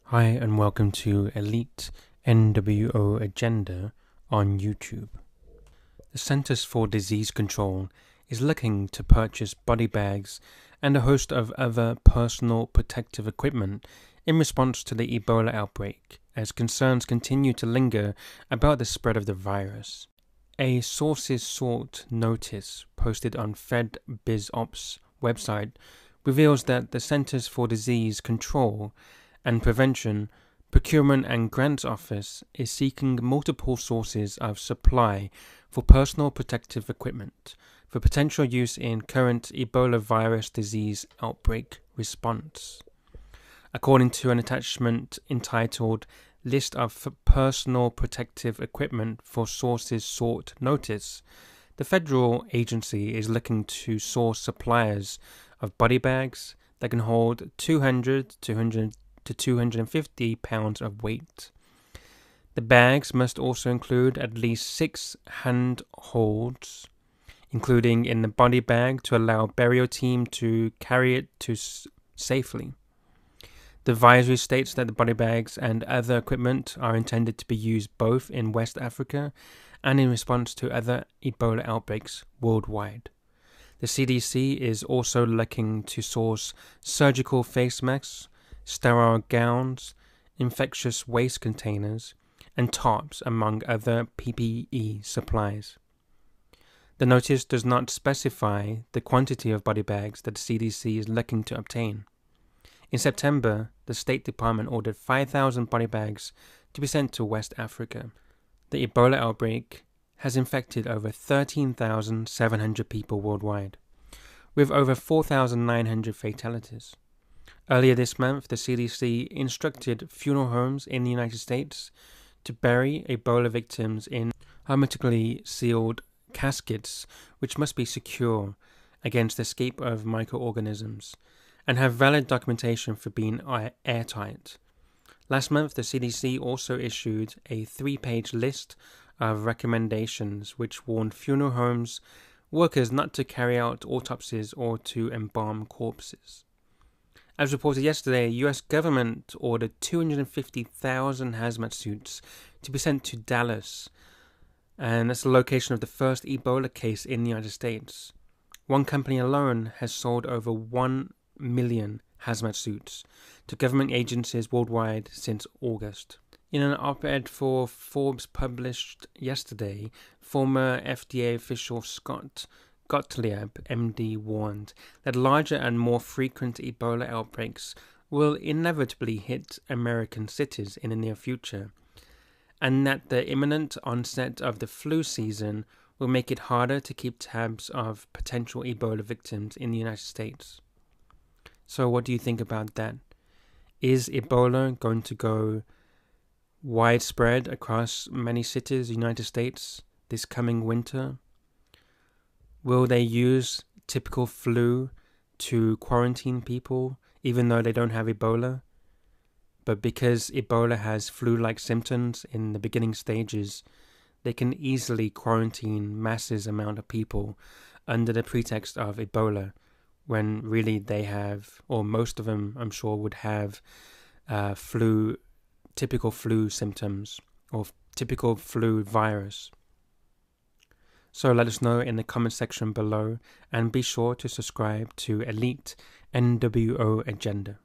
Hi and welcome to Elite NWO Agenda on YouTube. The Centers for Disease Control is looking to purchase body bags and a host of other personal protective equipment in response to the Ebola outbreak, as concerns continue to linger about the spread of the virus. A sources sought notice posted on FedBizOps website reveals that the Centers for Disease Control and Prevention, Procurement and Grants Office is seeking multiple sources of supply for personal protective equipment for potential use in current Ebola virus disease outbreak response. According to an attachment entitled List of Personal Protective Equipment for Sources Sought Notice, the federal agency is looking to source suppliers of body bags that can hold 200 to 250 pounds of weight. The bags must also include at least 6 hand holds, including in the body bag to allow burial team to carry it to safely. The advisory states that the body bags and other equipment are intended to be used both in West Africa and in response to other Ebola outbreaks worldwide. The CDC is also looking to source surgical face masks, sterile gowns, infectious waste containers, and tarps, among other PPE supplies. The notice does not specify the quantity of body bags that the CDC is looking to obtain. In September, the State Department ordered 5,000 body bags to be sent to West Africa. The Ebola outbreak has infected over 13,700 people worldwide, with over 4,900 fatalities. Earlier this month, the CDC instructed funeral homes in the United States to bury Ebola victims in hermetically sealed caskets, which must be secure against the escape of microorganisms and have valid documentation for being airtight. Last month, the CDC also issued a 3-page list of recommendations which warned funeral homes workers not to carry out autopsies or to embalm corpses. As reported yesterday, the US government ordered 250,000 hazmat suits to be sent to Dallas, and that's the location of the first Ebola case in the United States. One company alone has sold over 1 million hazmat suits to government agencies worldwide since August. In an op-ed for Forbes published yesterday, former FDA official Scott Gottlieb, MD, warned that larger and more frequent Ebola outbreaks will inevitably hit American cities in the near future, and that the imminent onset of the flu season will make it harder to keep tabs of potential Ebola victims in the United States. So what do you think about that? Is Ebola going to go widespread across many cities in the United States this coming winter? Will they use typical flu to quarantine people, even though they don't have Ebola? But because Ebola has flu-like symptoms in the beginning stages, they can easily quarantine massive amount of people under the pretext of Ebola, when really they have, or most of them I'm sure would have typical flu symptoms or typical flu virus. So let us know in the comment section below, and be sure to subscribe to Elite NWO Agenda.